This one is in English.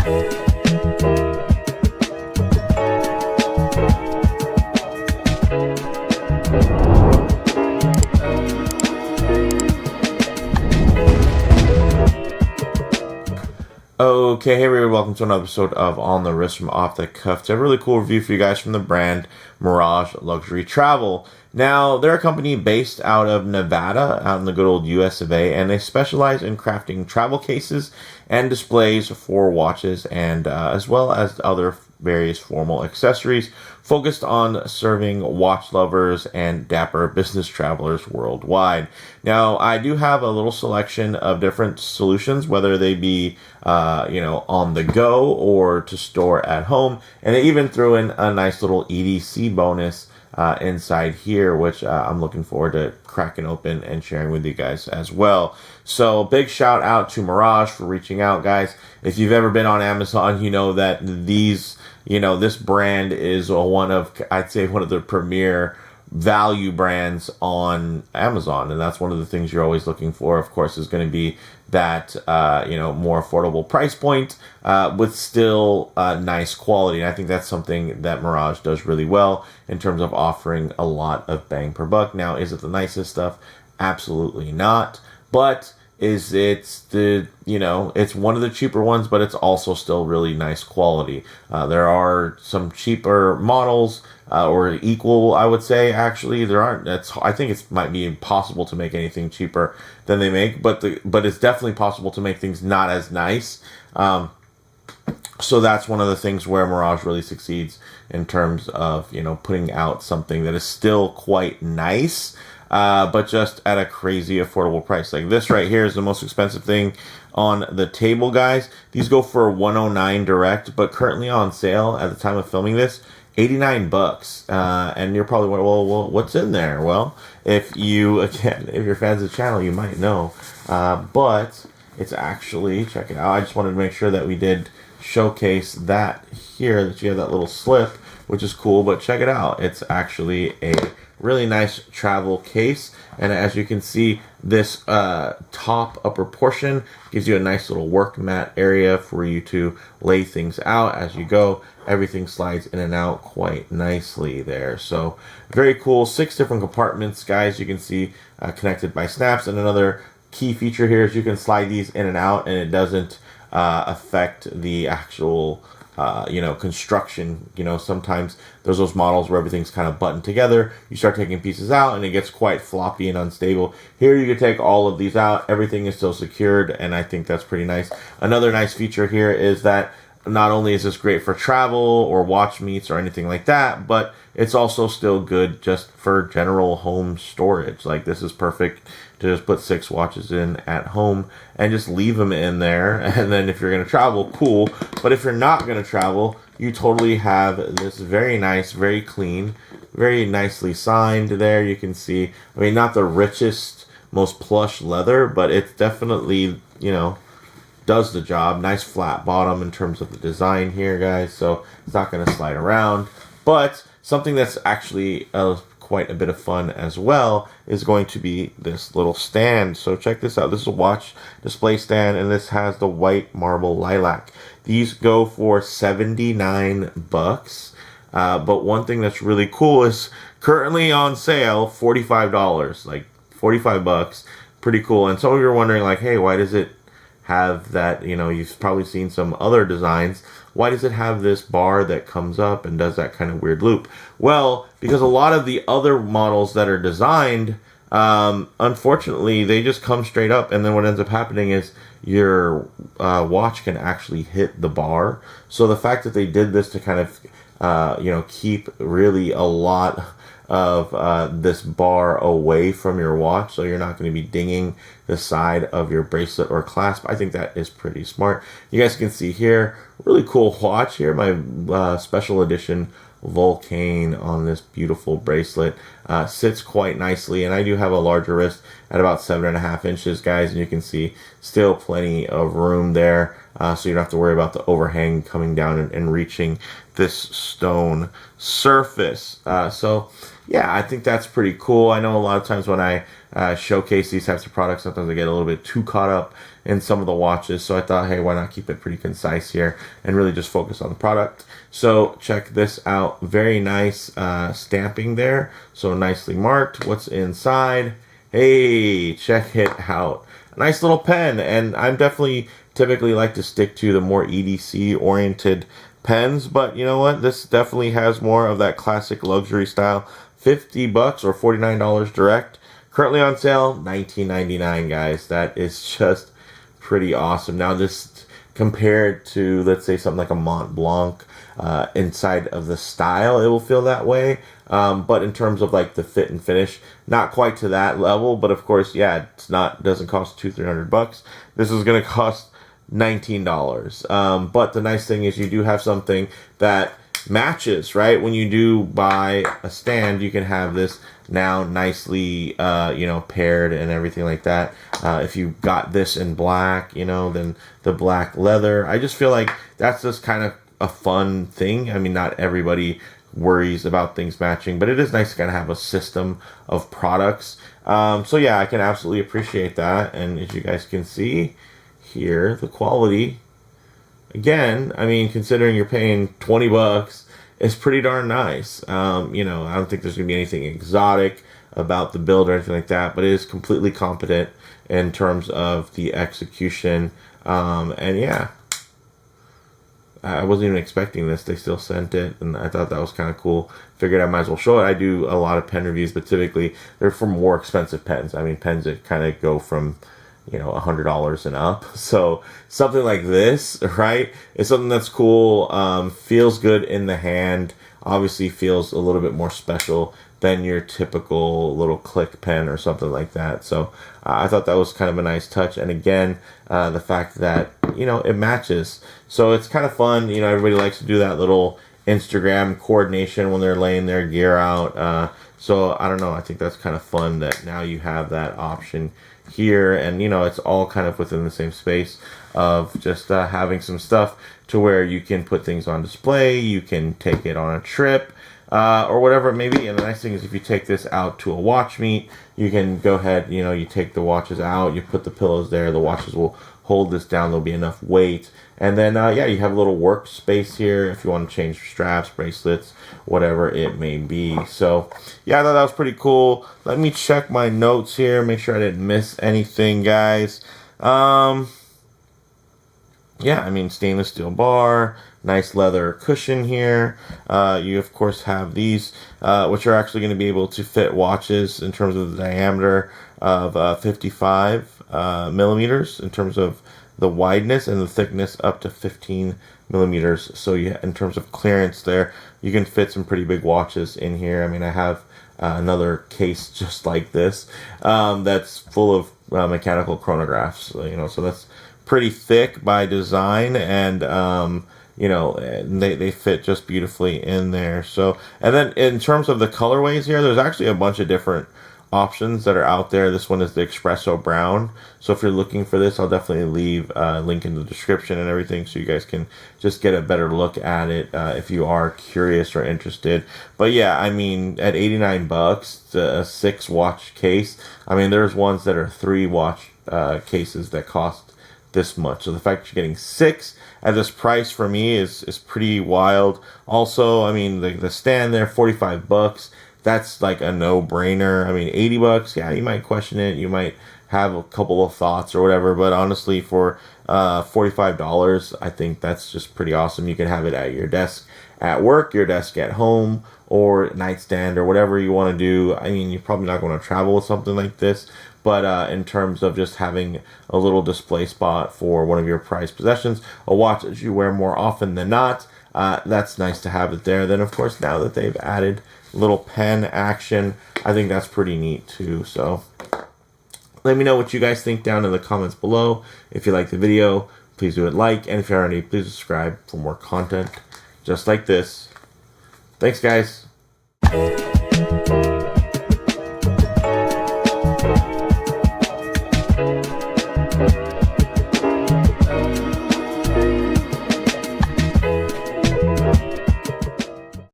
Okay, hey everybody, welcome to another episode of On the Wrist from Off the Cuff. To have a really cool review for you guys from the brand Mirage Luxury Travel. Now, they're a company based out of Nevada, out in the good old US of A, and they specialize in crafting travel cases and displays for watches and as well as other various formal accessories focused on serving watch lovers and dapper business travelers worldwide. Now, I do have a little selection of different solutions, whether they be on the go or to store at home, and they even threw in a nice little EDC bonus inside here, which I'm looking forward to cracking open and sharing with you guys as well. So big shout out to Mirage for reaching out, guys. If you've ever been on Amazon, you know that this brand is I'd say one of the premier value brands on Amazon, and that's one of the things you're always looking for. Of course, is going to be that more affordable price point with still nice quality. And I think that's something that Mirage does really well in terms of offering a lot of bang per buck. Now, is it the nicest stuff? Absolutely not. But it's one of the cheaper ones, but it's also still really nice quality. There are some cheaper models, or equal, I would say. Actually, there aren't. I think it might be impossible to make anything cheaper than they make, but it's definitely possible to make things not as nice. So that's one of the things where Mirage really succeeds in terms of putting out something that is still quite nice, but just at a crazy affordable price. Like this right here is the most expensive thing on the table, guys. These go for $109 direct, but currently on sale at the time of filming this, $89. And you're probably wondering, well, what's in there? Well, if you're fans of the channel, you might know. But it's actually, check it out. I just wanted to make sure that we did showcase that here, that you have that little slip, which is cool. But check it out. It's actually a really nice travel case, and as you can see, this top upper portion gives you a nice little work mat area for you to lay things out as you go. Everything slides in and out quite nicely there. So very cool. 6 different compartments, guys, you can see connected by snaps. And another key feature here is you can slide these in and out, and it doesn't affect the actual construction. Sometimes there's those models where everything's kind of buttoned together. You start taking pieces out and it gets quite floppy and unstable. Here you can take all of these out. Everything is still secured, and I think that's pretty nice. Another nice feature here is that not only is this great for travel or watch meets or anything like that, but it's also still good just for general home storage. Like, this is perfect to just put 6 watches in at home and just leave them in there. And then if you're going to travel, cool. But if you're not going to travel, you totally have this very nice, very clean, very nicely signed there. You can see, not the richest, most plush leather, but it's definitely, does the job. Nice flat bottom in terms of the design here, guys. So it's not going to slide around. But something that's actually quite a bit of fun as well is going to be this little stand. So check this out. This is a watch display stand, and this has the white marble lilac. These go for $79. But one thing that's really cool is currently on sale, $45. Like $45. Pretty cool. And some of you are wondering, like, hey, why does it have that, you've probably seen some other designs. Why does it have this bar that comes up and does that kind of weird loop? Well, because a lot of the other models that are designed, unfortunately, they just come straight up, and then what ends up happening is your watch can actually hit the bar. So the fact that they did this to kind of, keep really a lot of this bar away from your watch, so you're not going to be dinging the side of your bracelet or clasp. I think that is pretty smart. You guys can see here, really cool watch here, my special edition Vulcane on this beautiful bracelet. Sits quite nicely, and I do have a larger wrist at about 7.5 inches, guys, and you can see still plenty of room there, so you don't have to worry about the overhang coming down and reaching this stone surface. So yeah, I think that's pretty cool. I know a lot of times when I showcase these types of products. Sometimes I get a little bit too caught up in some of the watches, so I thought, hey, why not keep it pretty concise here and really just focus on the product. So check this out. Very nice stamping there, so nicely marked. What's inside? Hey, check it out. A nice little pen, and I'm definitely typically like to stick to the more EDC oriented pens, but you know what, this definitely has more of that classic luxury style. $50 or $49 direct, currently on sale $19.99, guys. That is just pretty awesome. Now this, compared to, let's say, something like a Mont Blanc, inside of the style it will feel that way, but in terms of like the fit and finish, not quite to that level. But of course, yeah, it's not, doesn't cost $200-300. This is going to cost $19. But the nice thing is you do have something that matches, right? When you do buy a stand, you can have this now nicely, paired and everything like that. If you got this in black, then the black leather. I just feel like that's just kind of a fun thing. I mean, not everybody worries about things matching, but it is nice to kind of have a system of products. So yeah, I can absolutely appreciate that. And as you guys can see here, the quality, again, I mean, considering you're paying $20, is pretty darn nice. I don't think there's gonna be anything exotic about the build or anything like that, but it is completely competent in terms of the execution. And yeah, I wasn't even expecting this. They still sent it, and I thought that was kind of cool. Figured I might as well show it. I do a lot of pen reviews, but typically they're for more expensive pens. I mean, pens that kind of go from $100 and up. So something like this, right, is something that's cool, feels good in the hand, obviously feels a little bit more special than your typical little click pen or something like that. So I thought that was kind of a nice touch. And again, the fact that, it matches. So it's kind of fun. Everybody likes to do that little Instagram coordination when they're laying their gear out. So I don't know. I think that's kind of fun that now you have that option here, and it's all kind of within the same space of just having some stuff to where you can put things on display, you can take it on a trip, or whatever it may be. And the nice thing is, if you take this out to a watch meet, you can go ahead, you take the watches out, you put the pillows there, the watches will hold this down, there'll be enough weight. And then, you have a little workspace here if you want to change straps, bracelets, whatever it may be. So, yeah, I thought that was pretty cool. Let me check my notes here, make sure I didn't miss anything, guys. Yeah, I mean, stainless steel bar, nice leather cushion here. You, of course, have these, which are actually going to be able to fit watches in terms of the diameter of 55 millimeters in terms of the wideness, and the thickness up to 15 millimeters. So in terms of clearance there, you can fit some pretty big watches in here. I mean, I have another case just like this that's full of mechanical chronographs, so that's pretty thick by design, and they fit just beautifully in there. So, and then in terms of the colorways here, there's actually a bunch of different options that are out there. This one is the espresso brown, so if you're looking for this, I'll definitely leave a link in the description and everything, so you guys can just get a better look at it if you are curious or interested. But yeah, I mean, at $89, a 6 watch case, I mean, there's ones that are 3 watch cases that cost this much. So the fact that you're getting 6 at this price for me is pretty wild. Also, I mean, the stand there, $45. That's like a no-brainer. I mean, $80, yeah, you might question it. You might have a couple of thoughts or whatever. But honestly, for $45, I think that's just pretty awesome. You can have it at your desk at work, your desk at home, or nightstand, or whatever you want to do. I mean, you're probably not going to travel with something like this. But in terms of just having a little display spot for one of your prized possessions, a watch that you wear more often than not, that's nice to have it there. Then, of course, now that they've added little pen action, I think that's pretty neat too. So let me know what you guys think down in the comments below. If you like the video, please do it like, and if you aren't already, please subscribe for more content just like this. Thanks, guys.